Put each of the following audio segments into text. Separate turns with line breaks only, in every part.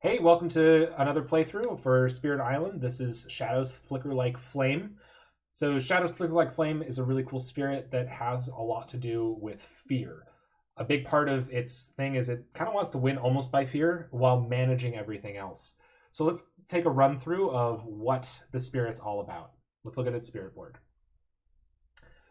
Hey, welcome to another playthrough for Spirit Island. This is Shadows Flicker Like Flame. So Shadows Flicker Like Flame is a really cool spirit that has a lot to do with fear. A big part of its thing is it kind of wants to win almost by fear while managing everything else. So let's take a run through of what the spirit's all about. Let's look at its spirit board.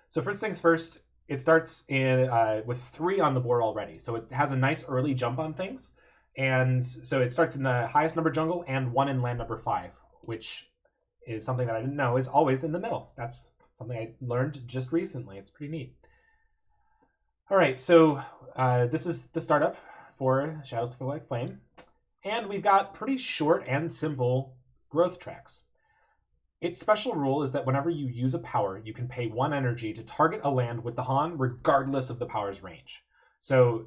So first things first, it starts with 3 on the board already. So it has a nice early jump on things. And so it starts in the highest number jungle and 1 in land number 5, which is something that I didn't know is always in the middle. That's something I learned just recently. It's pretty neat. All right, so this is the startup for Shadows Flicker Like Flame. And we've got pretty short and simple growth tracks. Its special rule is that whenever you use a power, you can pay 1 energy to target a land with Dahan regardless of the power's range. So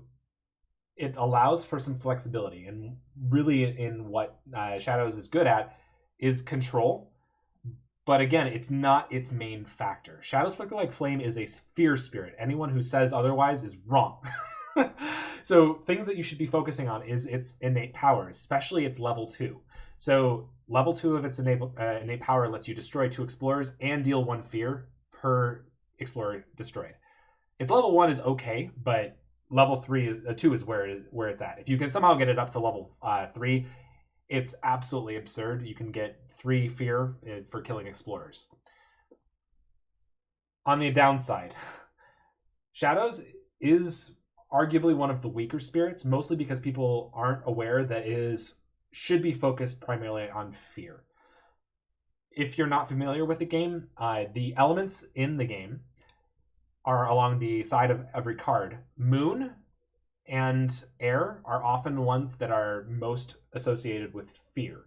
it allows for some flexibility, and really in what Shadows is good at is control. But again, it's not its main factor. Shadows Flicker Like Flame is a fear spirit. Anyone who says otherwise is wrong. So things that you should be focusing on is its innate powers, especially its level 2. So level 2 of its innate power lets you destroy 2 explorers and deal 1 fear per explorer destroyed. Its level 1 is okay, but level 2 is where it's at. If you can somehow get it up to level 3, it's absolutely absurd. You can get 3 fear for killing explorers. On the downside, Shadows is arguably one of the weaker spirits, mostly because people aren't aware that it should be focused primarily on fear. If you're not familiar with the game, the elements in the game are along the side of every card. Moon and air are often the ones that are most associated with fear.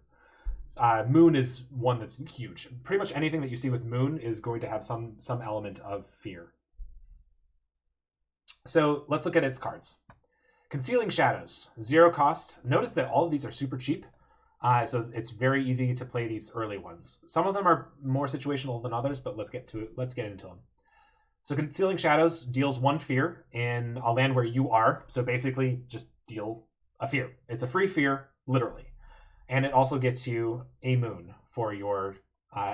Moon is one that's huge. Pretty much anything that you see with moon is going to have some element of fear. So let's look at its cards. Concealing Shadows, 0 cost. Notice that all of these are super cheap. So it's very easy to play these early ones. Some of them are more situational than others, but let's get into them. So Concealing Shadows deals 1 fear in a land where you are. So basically just deal a fear. It's a free fear, literally. And it also gets you a moon for your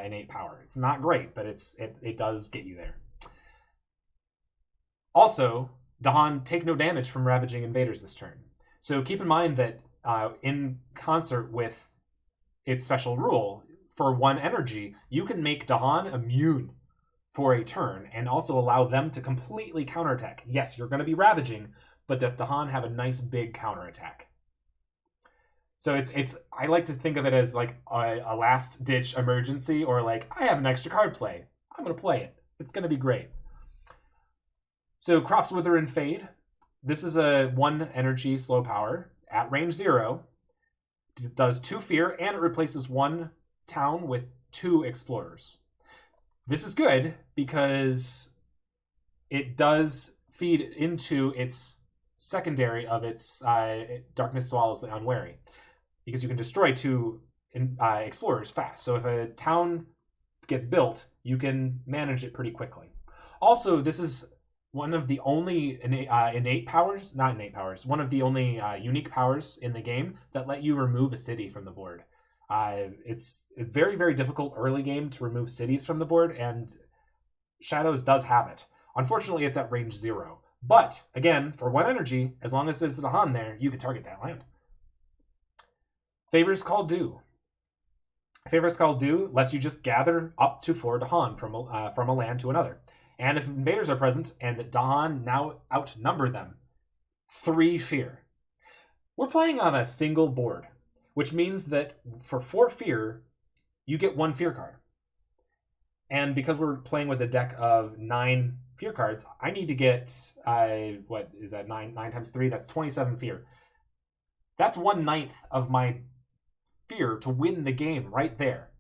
innate power. It's not great, but it does get you there. Also, Dahan take no damage from ravaging invaders this turn. So keep in mind that in concert with its special rule, for 1 energy, you can make Dahan immune for a turn and also allow them to completely counterattack. Yes, you're going to be ravaging, but the Dahan have a nice big counterattack. So it's I like to think of it as like a last ditch emergency, or like, I have an extra card play. I'm going to play it. It's going to be great. So Crops Wither and Fade. This is a 1 energy slow power at range 0. It does 2 fear, and it replaces 1 town with 2 explorers. This is good because it does feed into its secondary of its Darkness Swallows the Unwary, because you can destroy 2 explorers fast. So if a town gets built, you can manage it pretty quickly. Also, this is one of the only innate powers, not innate powers, one of the only unique powers in the game that let you remove a city from the board. It's a very, very difficult early game to remove cities from the board, and Shadows does have it. Unfortunately, it's at range 0. But, again, for 1 energy, as long as there's the Dahan there, you can target that land. Favors Call Due. Favors Call Due lets you just gather up to 4 Dahan from a land to another. And if invaders are present and Dahan now outnumber them, 3 fear. We're playing on a single board, which means that for 4 fear, you get 1 fear card. And because we're playing with a deck of 9 fear cards, I need to get, what is that, 9 times 3? That's 27 fear. That's 1/9 of my fear to win the game right there.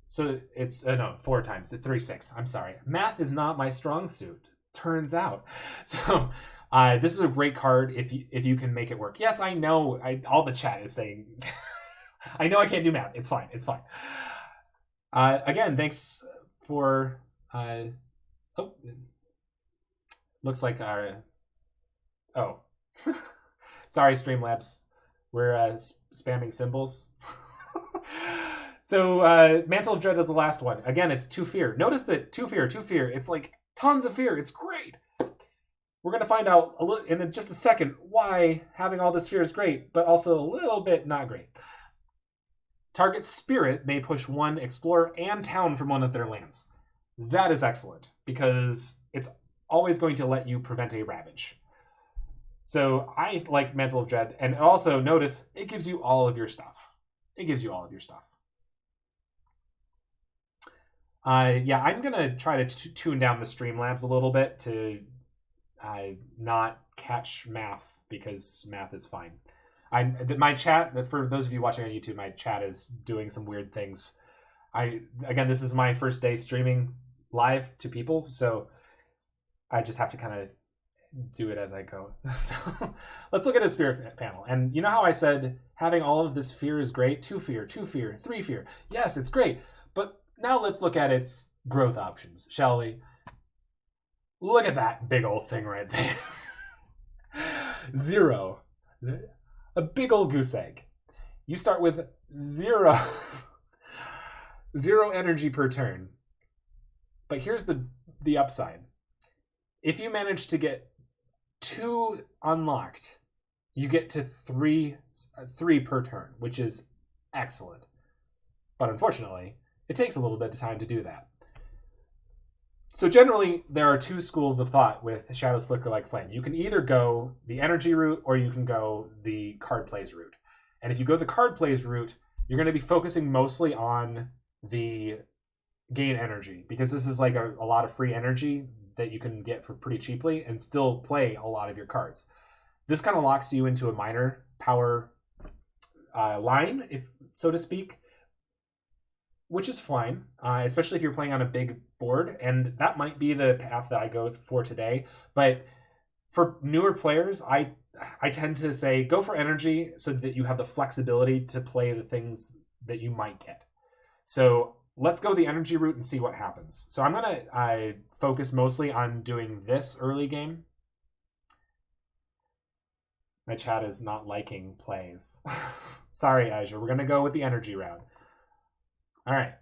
So it's, 4 times, it's 3, 6. I'm sorry. Math is not my strong suit, turns out. So this is a great card if you can make it work. Yes, I know. All the chat is saying, I know I can't do math. It's fine. It's fine. Again, thanks for, looks like our, sorry, Streamlabs. We're spamming symbols. So Mantle of Dread is the last one. Again, it's 2 fear. Notice that 2 fear, 2 fear. It's like tons of fear. It's great. We're going to find out in just a second why having all this fear is great, but also a little bit not great. Target spirit may push 1 explorer and town from one of their lands. That is excellent, because it's always going to let you prevent a ravage. So I like Mantle of Dread, and also notice it gives you all of your stuff. It gives you all of your stuff. Yeah, I'm going to try to tune down the Streamlabs a little bit to not catch math, because math is fine. My chat, for those of you watching on YouTube, my chat is doing some weird things. Again, this is my first day streaming live to people, so I just have to kind of do it as I go. So let's look at a spirit panel. And you know how I said having all of this fear is great? 2 fear, 2 fear, 3 fear. Yes, it's great. But now let's look at its growth options, shall we? Look at that big old thing right there. 0. A big old goose egg. You start with 0. 0 energy per turn. But here's the upside. If you manage to get 2 unlocked, you get to 3 per turn, which is excellent. But unfortunately, it takes a little bit of time to do that. So generally, there are 2 schools of thought with Shadow's Flicker Like Flame. You can either go the energy route, or you can go the card plays route. And if you go the card plays route, you're going to be focusing mostly on the gain energy, because this is like a lot of free energy that you can get for pretty cheaply and still play a lot of your cards. This kind of locks you into a minor power line, if so to speak, which is fine, especially if you're playing on a big board, and that might be the path that I go for today. But for newer players, I tend to say go for energy so that you have the flexibility to play the things that you might get. So let's go the energy route and see what happens. So I'm going to focus mostly on doing this early game. My chat is not liking plays. Sorry, Azure. We're going to go with the energy route. All right.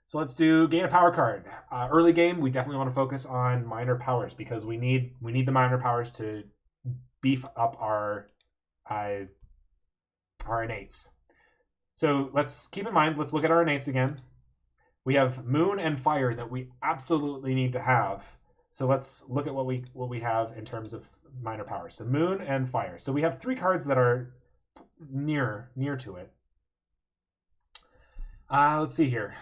So let's do gain a power card. Early game, we definitely want to focus on minor powers, because we need the minor powers to beef up our innates. So let's keep in mind, let's look at our innates again. We have moon and fire that we absolutely need to have. So let's look at what we have in terms of minor powers. So moon and fire. So we have 3 cards that are near to it. Let's see here.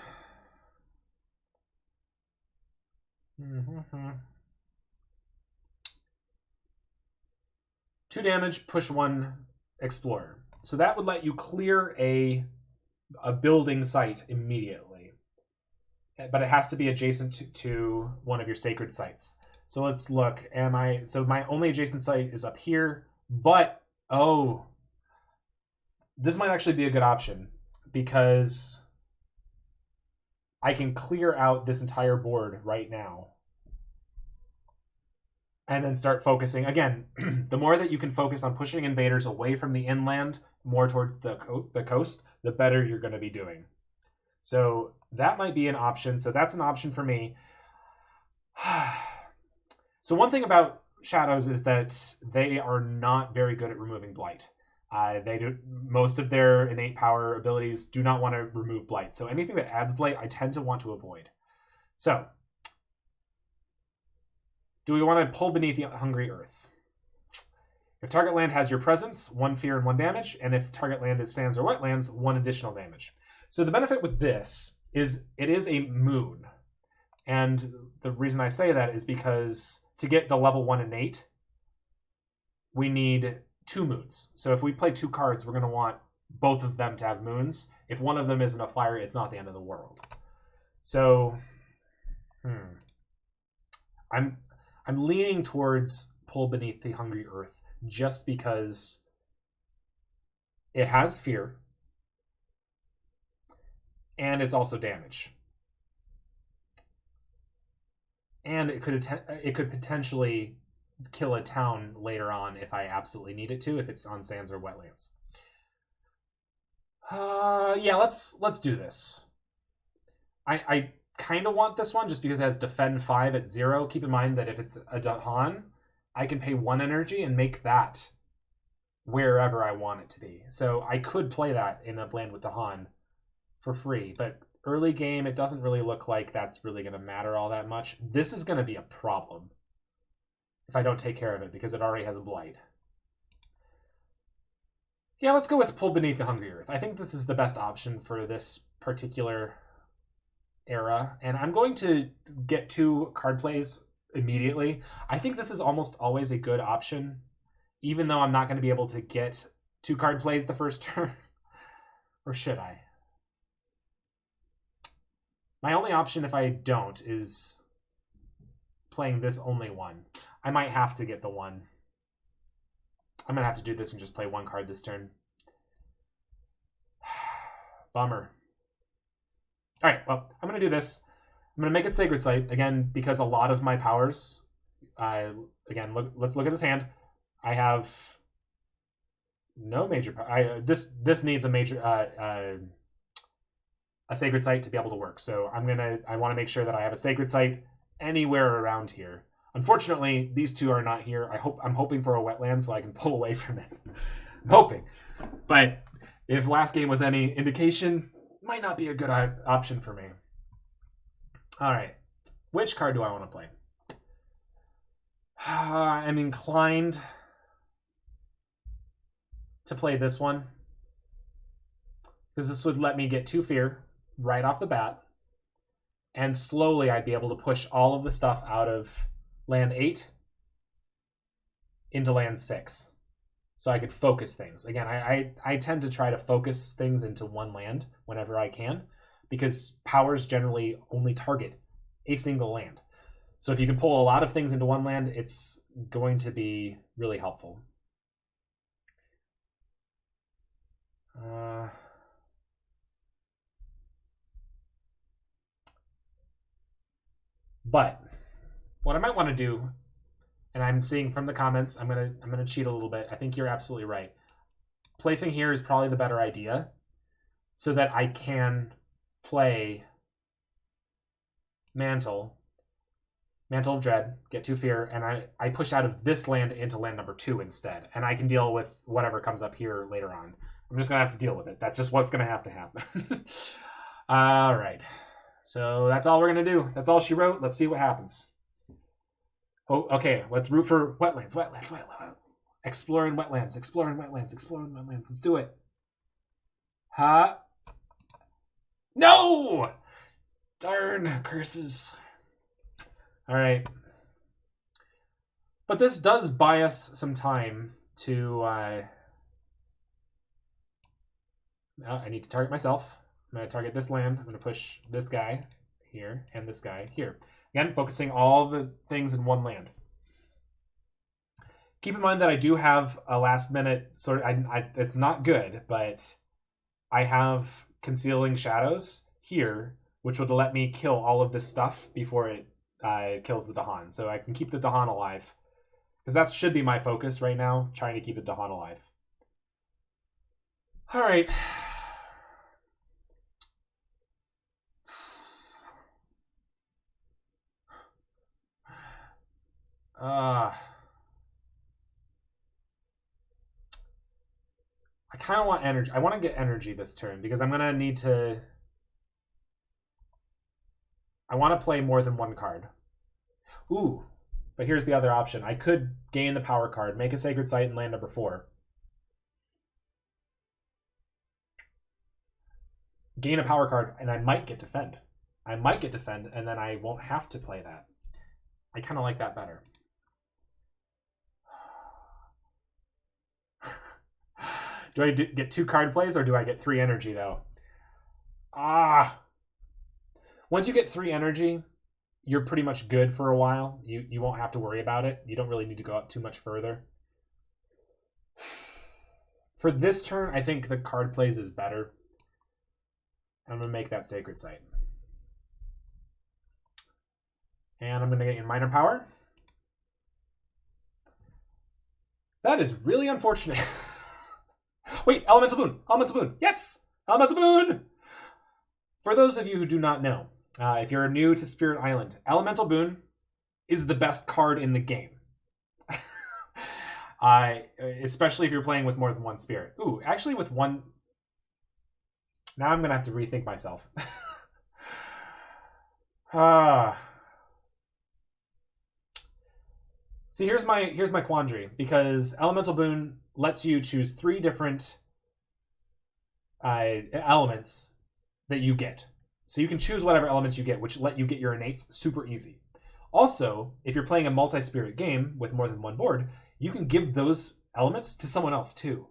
2 damage, push 1 explorer. So that would let you clear a building site immediately. But it has to be adjacent to one of your sacred sites. So let's look. So my only adjacent site is up here, but this might actually be a good option, because I can clear out this entire board right now and then start focusing. Again, the more that you can focus on pushing invaders away from the inland, more towards the coast, the better you're going to be doing. So that might be an option. So that's an option for me. So one thing about Shadows is that they are not very good at removing Blight. Most of their innate power abilities do not want to remove Blight. So anything that adds Blight, I tend to want to avoid. So, do we want to pull beneath the Hungry Earth? If target land has your presence, 1 fear and 1 damage. And if target land is sands or wetlands, 1 additional damage. So the benefit with this is it is a moon. And the reason I say that is because to get the level 1 innate, we need 2 moons. So if we play 2 cards, we're going to want both of them to have moons. If one of them isn't a flyer, it's not the end of the world. So, I'm leaning towards pull beneath the Hungry Earth, just because it has fear and it's also damage. And it could potentially kill a town later on if I absolutely need it to, if it's on sands or wetlands. Yeah, let's do this. I kind of want this one just because it has defend 5 at 0. Keep in mind that if it's a Dahan, I can pay 1 energy and make that wherever I want it to be. So I could play that in a land with Dahan for free, but early game, it doesn't really look like that's really going to matter all that much. This is going to be a problem if I don't take care of it because it already has a Blight. Yeah, let's go with Pull Beneath the Hungry Earth. I think this is the best option for this particular era, and I'm going to get 2 card plays immediately. I think this is almost always a good option, even though I'm not going to be able to get 2 card plays the first turn. Or should I? My only option if I don't is playing this only one. I might have to get the one. I'm going to have to do this and just play 1 card this turn. Bummer. All right, well, I'm going to do this. I'm going to make it Sacred Sight, again, because a lot of my powers... again, let's look at this hand. I have no major power. This needs a major... a Sacred Sight to be able to work. So I want to make sure that I have a Sacred Sight anywhere around here. Unfortunately, these 2 are not here. I'm hoping for a wetland so I can pull away from it. I'm hoping. But if last game was any indication, might not be a good option for me. All right. Which card do I want to play? I'm inclined to play this one because this would let me get 2 fear right off the bat, and slowly I'd be able to push all of the stuff out of land 8 into land 6. So I could focus things. Again, I tend to try to focus things into one land whenever I can, because powers generally only target a single land. So if you can pull a lot of things into one land, it's going to be really helpful. But what I might want to do, and I'm seeing from the comments, I'm gonna cheat a little bit. I think you're absolutely right. Placing here is probably the better idea, so that I can play Mantle of Dread, get 2 fear, and I push out of this land into land number 2 instead, and I can deal with whatever comes up here later on. I'm just gonna have to deal with it. That's just what's gonna have to happen. All right. So that's all we're going to do. That's all she wrote. Let's see what happens. Oh, okay. Let's root for wetlands. Exploring wetlands. Let's do it. Huh? No! Darn. Curses. All right. But this does buy us some time to... I need to target myself. I'm going to target this land. I'm going to push this guy here and this guy here. Again, focusing all the things in one land. Keep in mind that I do have a last minute sort of... it's not good, but I have Concealing Shadows here, which would let me kill all of this stuff before it kills the Dahan. So I can keep the Dahan alive. Because that should be my focus right now, trying to keep the Dahan alive. All right. I kind of want energy. I want to get energy this turn because I'm going to need to... I want to play more than 1 card. Ooh, but here's the other option. I could gain the power card, make a Sacred Sight in land number 4. Gain a power card, and I might get Defend. And then I won't have to play that. I kind of like that better. Do I get 2 card plays, or do I get 3 energy, though? Once you get 3 energy, you're pretty much good for a while. You won't have to worry about it. You don't really need to go up too much further. For this turn, I think the card plays is better. I'm going to make that Sacred Sight. And I'm going to get in Minor Power. That is really unfortunate. Wait, Elemental Boon. Yes! Elemental Boon! For those of you who do not know, if you're new to Spirit Island, Elemental Boon is the best card in the game. Especially if you're playing with more than one spirit. Ooh, actually with one... Now I'm going to have to rethink myself. See, here's my quandary, because Elemental Boon lets you choose 3 different elements that you get. So you can choose whatever elements you get, which let you get your innates super easy. Also, if you're playing a multi-spirit game with more than one board, you can give those elements to someone else too.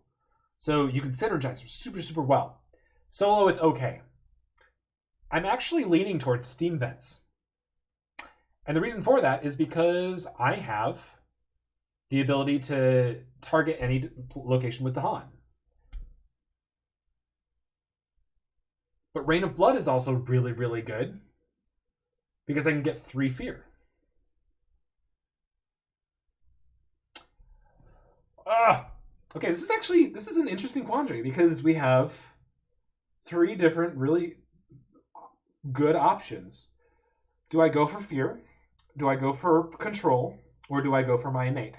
So you can synergize super, super well. Solo, it's okay. I'm actually leaning towards Steam Vents. And the reason for that is because I have the ability to target any location with Dahan. But Reign of Blood is also really, really good because I can get 3 fear. Okay, this is an interesting quandary because we have 3 different really good options. Do I go for fear? Do I go for control? Or do I go for my innate?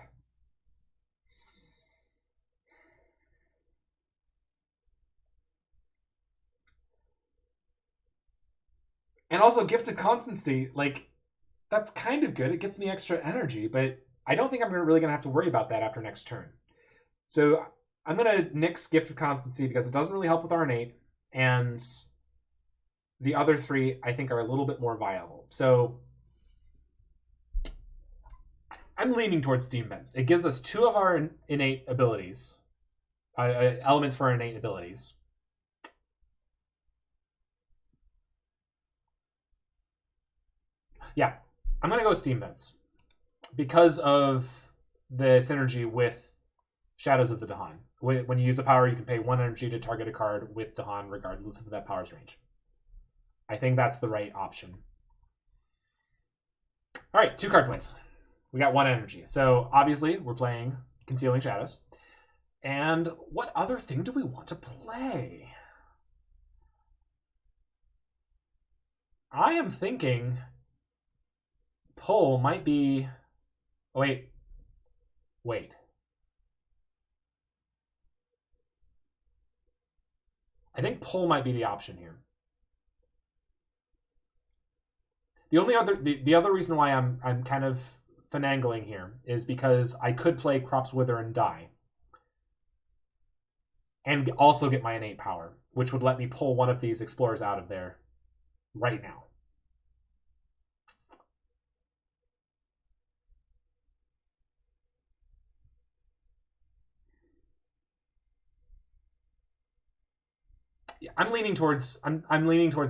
And also Gifted Constancy, like, that's kind of good. It gets me extra energy, but I don't think I'm really going to have to worry about that after next turn. So I'm going to nix Gifted Constancy because it doesn't really help with our innate, and the other 3 I think are a little bit more viable. So I'm leaning towards Steam Vents. It gives us 2 of our innate abilities, elements for our innate abilities. Yeah, I'm going to go with Steam Vents because of the synergy with Shadows of the Dahan. When you use a power, you can pay 1 energy to target a card with Dahan regardless of that power's range. I think that's the right option. All right, 2 card plays. We got 1 energy. So obviously we're playing Concealing Shadows. And what other thing do we want to play? I am thinking Pull might be... Wait. I think Pull might be the option here. The other reason why I'm kind of finagling here is because I could play Crops Wither and die. And also get my innate power, which would let me pull one of these explorers out of there right now. I'm leaning towards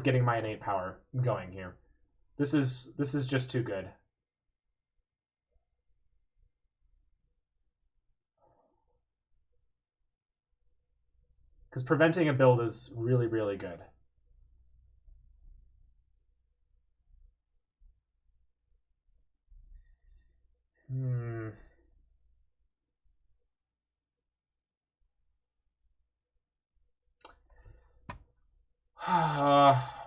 getting my innate power going here. This is just too good. Because preventing a build is really, really good.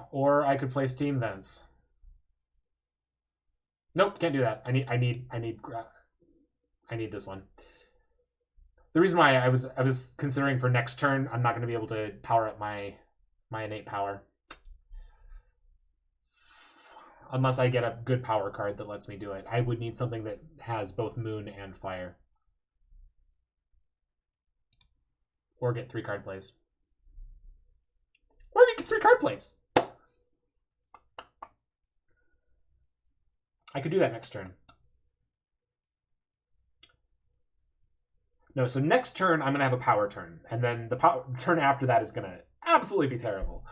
Or I could play Steam Vents. Nope, can't do that. I need this one. The reason why I was considering for next turn, I'm not going to be able to power up my innate power. Unless I get a good power card that lets me do it. I would need something that has both moon and fire. Or get 3 card plays. Or get 3 card plays. I could do that next turn. No, so next turn I'm going to have a power turn. And then the turn after that is going to absolutely be terrible.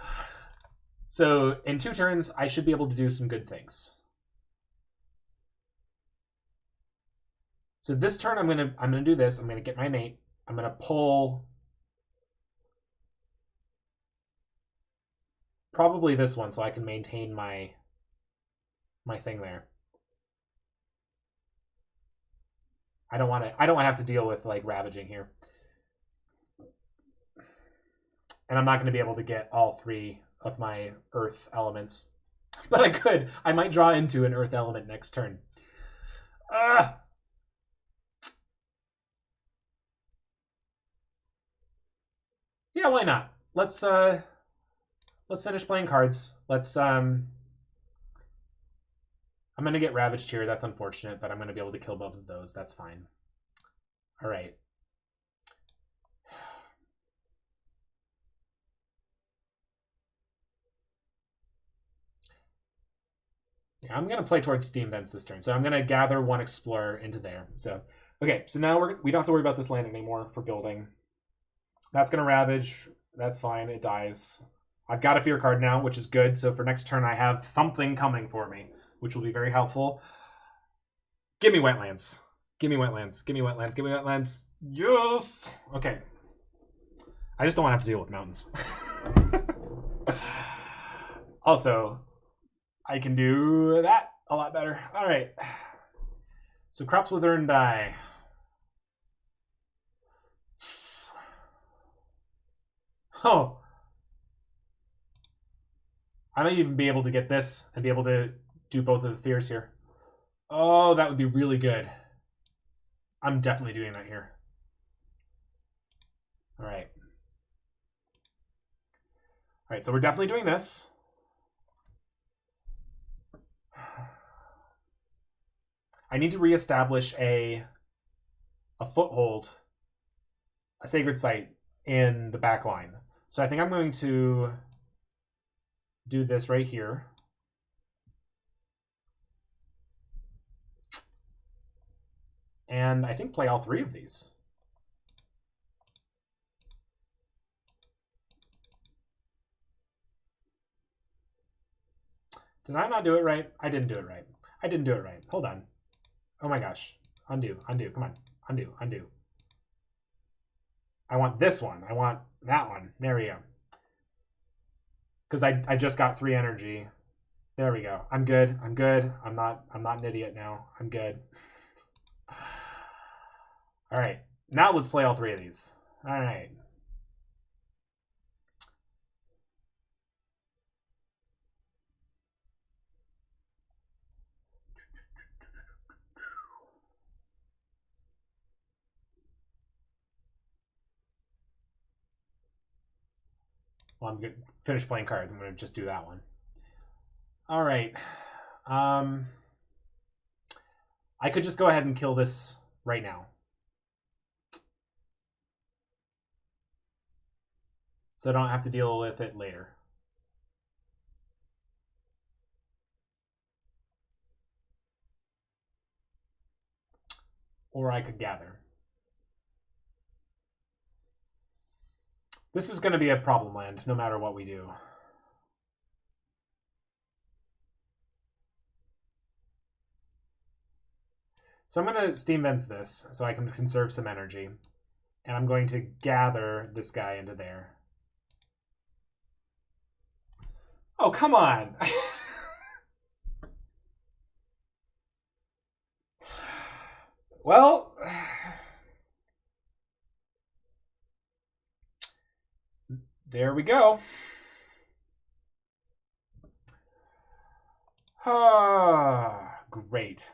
So in 2 turns, I should be able to do some good things. So this turn I'm gonna do this. I'm gonna get my innate. I'm gonna pull probably this one so I can maintain my thing there. I don't want to have to deal with like ravaging here. And And I'm not going to be able to get all 3 of my earth elements. But I could. I might draw into an earth element next turn. Yeah, why not? Let's finish playing cards. I'm gonna get ravaged here. That's unfortunate, but I'm gonna be able to kill both of those. That's fine. All right. Yeah, I'm gonna play towards Steam Vents this turn, so I'm gonna gather 1 Explorer into there. So okay, so now we don't have to worry about this land anymore for building. That's gonna ravage. That's fine. It dies. I've got a fear card now, which is good. So for next turn, I have something coming for me, which will be very helpful. Give me wetlands. Give me wetlands. Give me wetlands. Give me wetlands. Yes. Okay. I just don't want to have to deal with mountains. Also, I can do that a lot better. All right. So crops wither and die. Oh. I might even be able to get this and be able to do both of the fears here. Oh, that would be really good. I'm definitely doing that here. All right. All right, so we're definitely doing this. I need to reestablish a foothold, a sacred site in the back line. So I think I'm going to do this right here. And I think play all 3 of these. Did I not do it right? I didn't do it right. I didn't do it right. Hold on. Oh my gosh. Undo, undo, come on. Undo, undo. I want this one. I want that one. There we go. Because I just got 3 energy. There we go. I'm good. I'm good. I'm not an idiot now. I'm good. All right. Now let's play all 3 of these. All right. Well, I'm good. Finish playing cards. I'm going to just do that one. All right. I could just go ahead and kill this right now. So I don't have to deal with it later. Or I could gather. This is going to be a problem land, no matter what we do. So I'm going to Steam Vents this, so I can conserve some energy. And I'm going to gather this guy into there. Oh, come on! Well... There we go. Ah, great.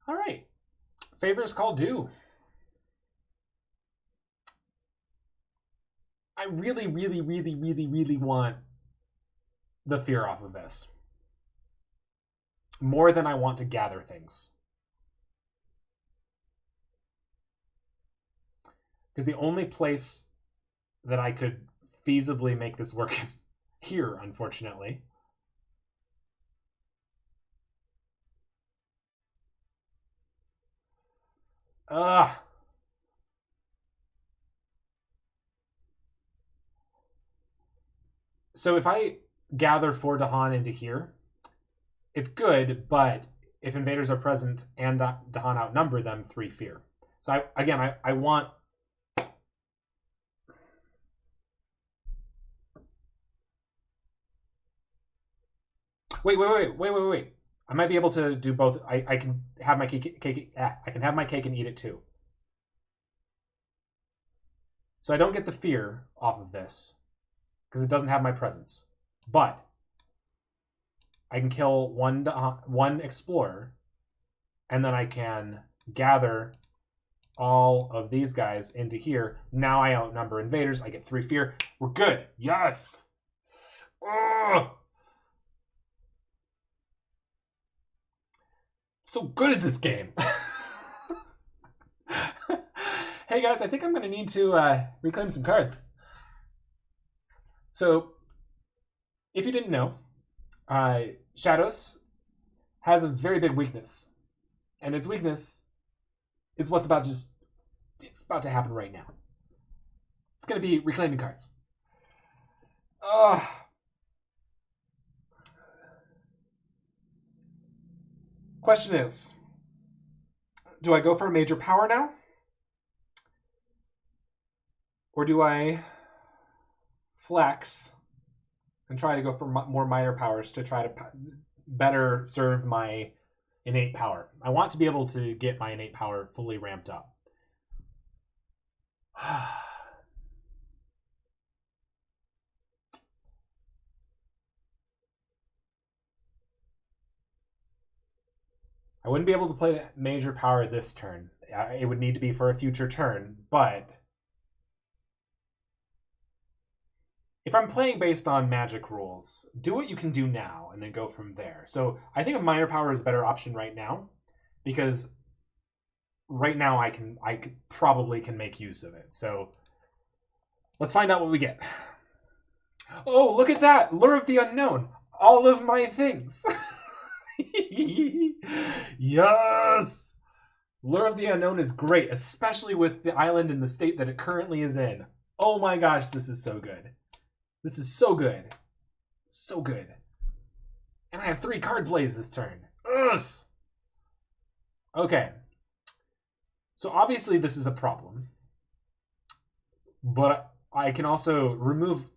All right. Favors call due. I really, really, really, really, really want the fear off of this. More than I want to gather things. Because the only place that I could feasibly make this work is here, unfortunately. Ugh. So if I gather 4 Dahan into here, it's good, but if invaders are present and Dahan outnumber them, 3 fear. So I want... Wait. I might be able to do both. I can have my cake. I can have my cake and eat it too. So I don't get the fear off of this because it doesn't have my presence. But I can kill one explorer, and then I can gather all of these guys into here. Now I outnumber invaders. I get 3 fear. We're good. Yes. Ugh. So good at this game. Hey guys, I think I'm going to need to reclaim some cards. So, if you didn't know, Shadows has a very big weakness. And its weakness is what's about it's about to happen right now. It's going to be reclaiming cards. Question is, do I go for a major power now? Or do I flex and try to go for more minor powers to try to better serve my innate power? I want to be able to get my innate power fully ramped up. I wouldn't be able to play major power this turn. It would need to be for a future turn, but if I'm playing based on Magic rules, do what you can do now and then go from there. So I think a minor power is a better option right now because right now I probably can make use of it. So let's find out what we get. Oh, look at that! Lure of the Unknown. All of my things. Yes! Lure of the Unknown is great, especially with the island in the state that it currently is in. Oh my gosh, this is so good. This is so good. So good. And I have 3 card plays this turn. Ugh! Okay. So obviously this is a problem. But I can also remove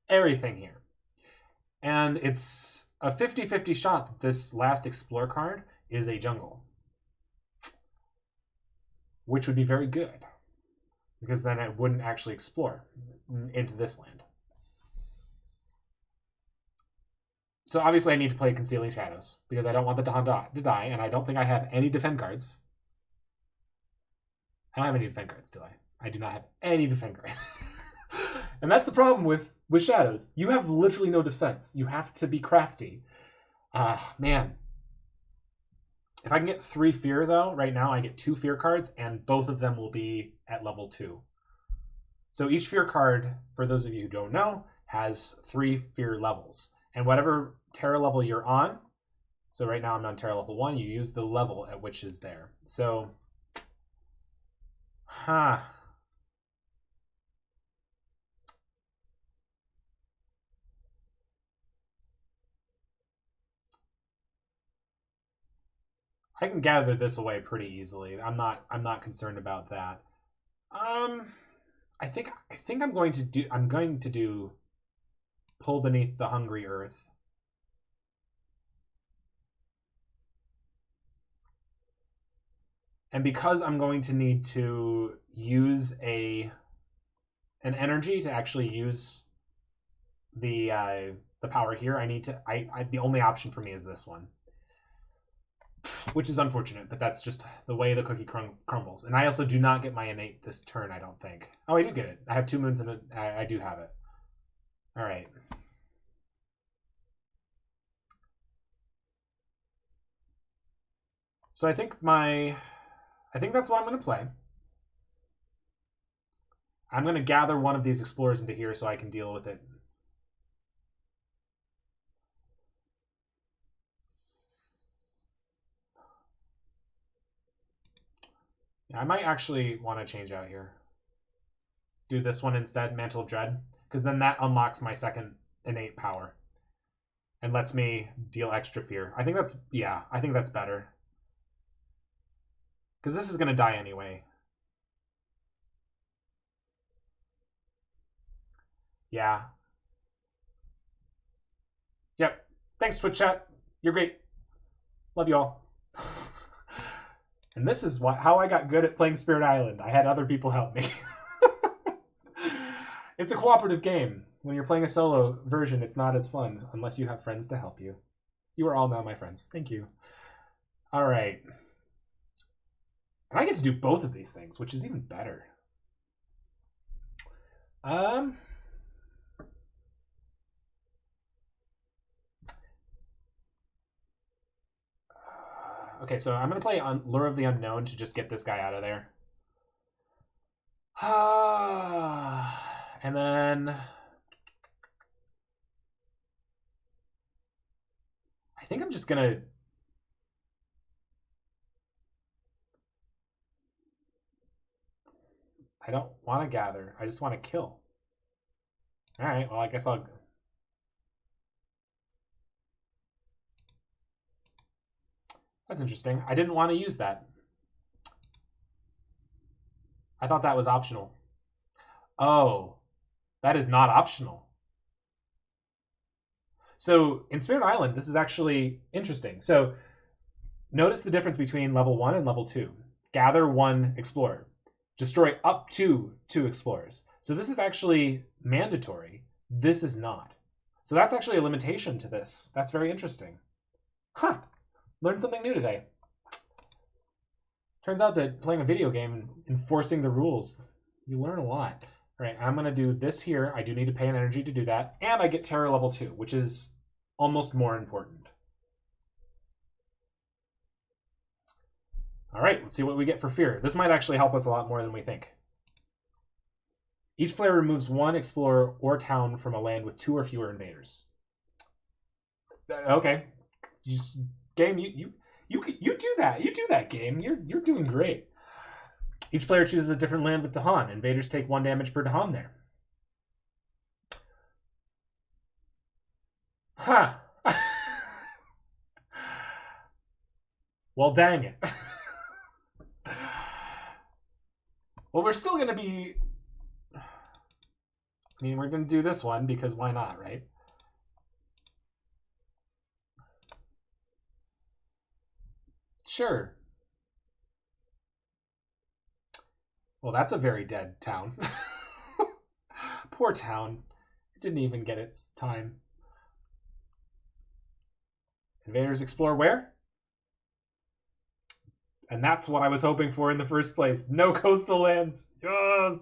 everything here. And it's a 50-50 shot that this last Explore card is a jungle. Which would be very good. Because then it wouldn't actually explore into this land. So obviously I need to play Concealing Shadows because I don't want the Dawn to die, and I don't think I have any defend cards. I don't have any defend cards, do I? I do not have any defend cards. And that's the problem with Shadows. You have literally no defense. You have to be crafty. Man. If I can get 3 fear, though, right now I get 2 fear cards, and both of them will be at level 2. So each fear card, for those of you who don't know, has 3 fear levels. And whatever Terra level you're on, so right now I'm on Terra level 1, you use the level at which is there. So, I can gather this away pretty easily. I'm not concerned about that. I think I'm going to do Pull Beneath the Hungry Earth. And because I'm going to need to use an energy to actually use the power here, the only option for me is this one. Which is unfortunate, but that's just the way the cookie crumbles. And I also do not get my innate this turn, I don't think. Oh, I do get it. I have 2 moons and I do have it. All right. So I think that's what I'm going to play. I'm going to gather one of these explorers into here so I can deal with it. Yeah, I might actually want to change out here. Do this one instead, Mantle of Dread, because then that unlocks my second innate power and lets me deal extra fear. I think that's better. Because this is going to die anyway. Yeah. Yep. Thanks, Twitch chat. You're great. Love you all. And this is how I got good at playing Spirit Island. I had other people help me. It's a cooperative game. When you're playing a solo version, it's not as fun unless you have friends to help you. You are all now my friends. Thank you. All right. And I get to do both of these things, which is even better. Okay, so I'm going to play Lure of the Unknown to just get this guy out of there. And then I think I'm just going to... I don't want to gather. I just want to kill. All right, well, I guess I'll... That's interesting. I didn't want to use that. I thought that was optional. Oh, that is not optional. So in Spirit Island, this is actually interesting. So notice the difference between level 1 and level 2. Gather 1 explorer. Destroy up to 2 explorers. So this is actually mandatory. This is not. So that's actually a limitation to this. That's very interesting. Huh. Learned something new today. Turns out that playing a video game and enforcing the rules, you learn a lot. All right, I'm going to do this here. I do need to pay an energy to do that. And I get Terror level 2, which is almost more important. All right, let's see what we get for Fear. This might actually help us a lot more than we think. Each player removes 1 explorer or town from a land with 2 or fewer invaders. Okay. Game, you do that. You do that, game. You're doing great. Each player chooses a different land with Dahan. Invaders take 1 damage per Dahan there. Huh. Well, dang it. Well, we're still going to be... I mean, we're going to do this one because why not, right? Sure. Well, that's a very dead town. Poor town. It didn't even get its time. Invaders explore where? And that's what I was hoping for in the first place. No coastal lands. Yes.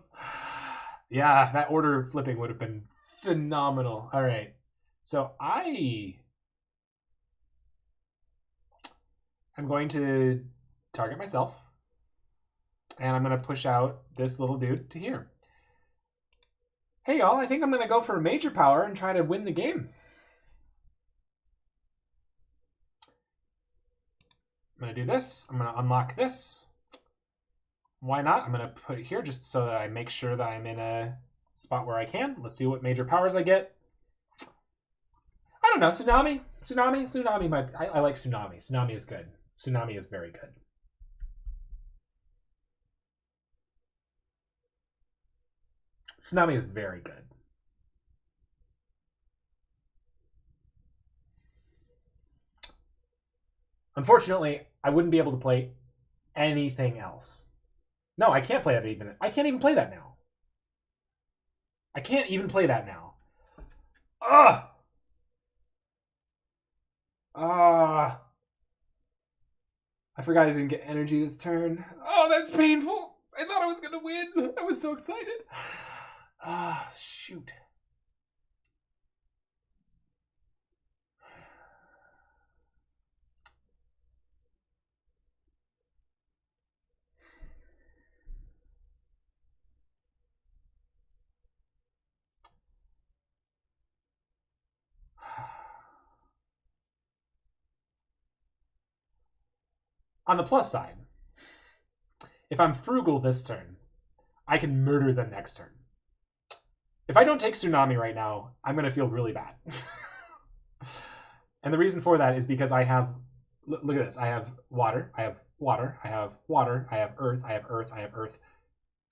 Yeah, that order flipping would have been phenomenal. All right. So I'm going to target myself. And I'm going to push out this little dude to here. Hey, y'all, I think I'm going to go for a major power and try to win the game. I'm going to do this. I'm going to unlock this. Why not? I'm going to put it here just so that I make sure that I'm in a spot where I can. Let's see what major powers I get. I don't know. Tsunami? I like Tsunami. Tsunami is good. Tsunami is very good. Tsunami is very good. Unfortunately, I wouldn't be able to play anything else. No, I can't play that even. I can't even play that now. I can't even play that now. Ugh! I forgot I didn't get energy this turn. Oh, that's painful. I thought I was going to win. I was so excited. Shoot. On the plus side, if I'm frugal this turn, I can murder them next turn. If I don't take Tsunami right now, I'm going to feel really bad. And the reason for that is because I have... Look at this. I have water. I have water. I have water. I have earth. I have earth. I have earth.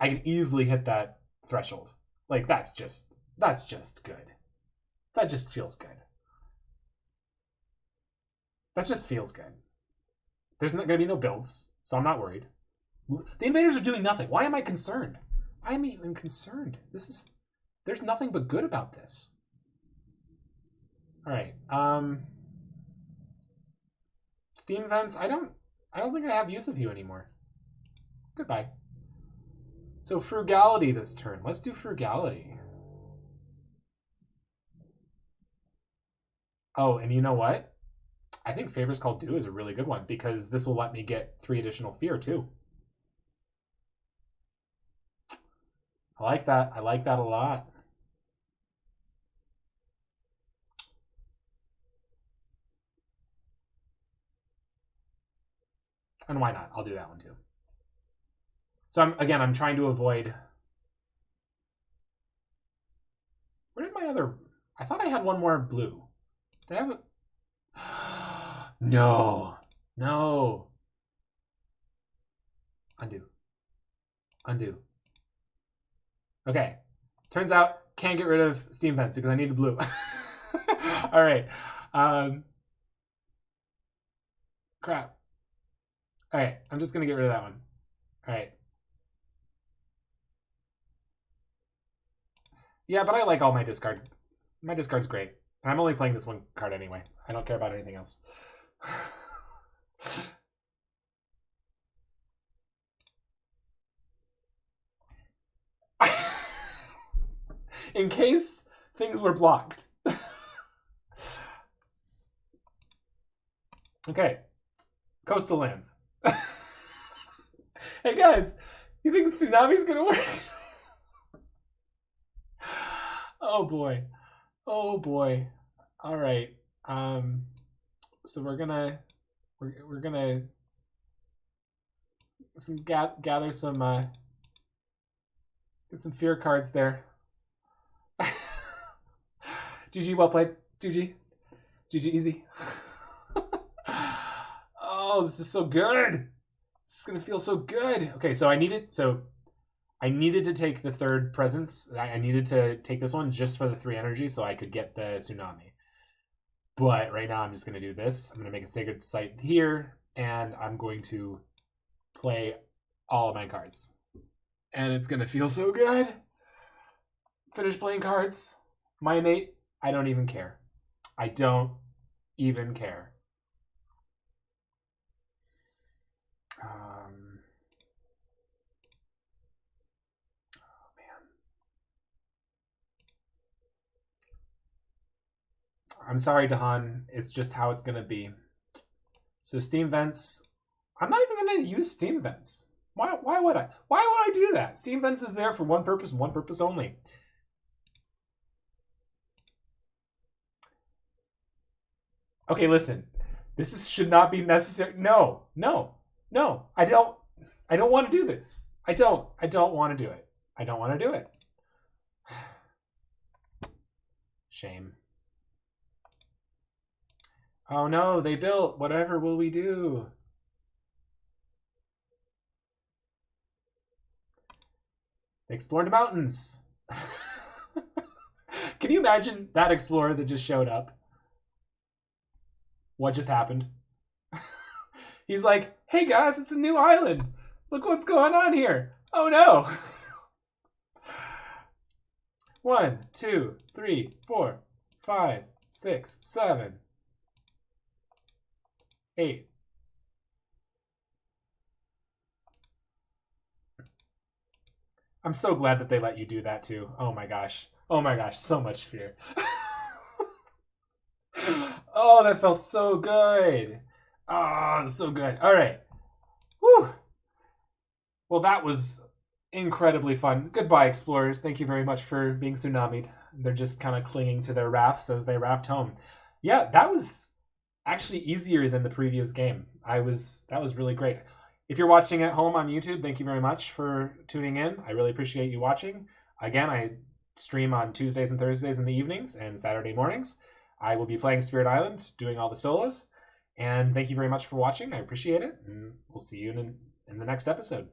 I can easily hit that threshold. Like, that's just good. That just feels good. That just feels good. There's not going to be no builds, so I'm not worried. The invaders are doing nothing. Why am I concerned? I'm even concerned. There's nothing but good about this. All right. Steam vents. I don't think I have use of you anymore. Goodbye. So frugality this turn. Let's do frugality. Oh, and you know what? I think Favors Called Due is a really good one because this will let me get 3 additional fear too. I like that. I like that a lot. And why not? I'll do that one too. So I'm trying to avoid. Where did my other? I thought I had one more blue. Did I have a? No. No. Undo. Undo. Okay. Turns out can't get rid of Steam Vents because I need the blue. All right. Crap. All right. I'm just going to get rid of that one. All right. Yeah, but I like all my discard. My discard's great. And I'm only playing this one card anyway. I don't care about anything else. In case things were blocked. Okay. Coastal lands. Hey guys, you think Tsunami's gonna work? Oh boy. Oh boy. All right. So we're gonna gather some get some fear cards there. GG, well played. GG. GG, easy. Oh, this is so good. This is gonna feel so good. Okay, so I needed to take the third presence. I needed to take this one just for the 3 energy so I could get the Tsunami. But right now I'm just going to do this. I'm going to make a Sacred Site here, and I'm going to play all of my cards. And it's going to feel so good. Finish playing cards. My innate, I don't even care. I don't even care. I'm sorry, Dahan. It's just how it's going to be. So Steam Vents. I'm not even going to use Steam Vents. Why would I? Why would I do that? Steam Vents is there for one purpose and one purpose only. Okay, listen. Should not be necessary. No. I don't want to do this. I don't want to do it. I don't want to do it. Shame. Oh no, they built. Whatever will we do? They explored the mountains. Can you imagine that explorer that just showed up? What just happened? He's like, hey guys, it's a new island. Look what's going on here. Oh no. 1, 2, 3, 4, 5, 6, 7, 8. I'm so glad that they let you do that too. Oh my gosh. Oh my gosh, so much fear. Oh, that felt so good. Oh, so good. All right. Woo. Well, that was incredibly fun. Goodbye, explorers. Thank you very much for being tsunami'd. They're just kind of clinging to their rafts as they raft home. Yeah, that was actually easier than the previous game. That was really great. If you're watching at home on YouTube, thank you very much for tuning in. I really appreciate you watching. Again, I stream on Tuesdays and Thursdays in the evenings and Saturday mornings. I will be playing Spirit Island, doing all the solos. And thank you very much for watching. I appreciate it. And we'll see you in the next episode.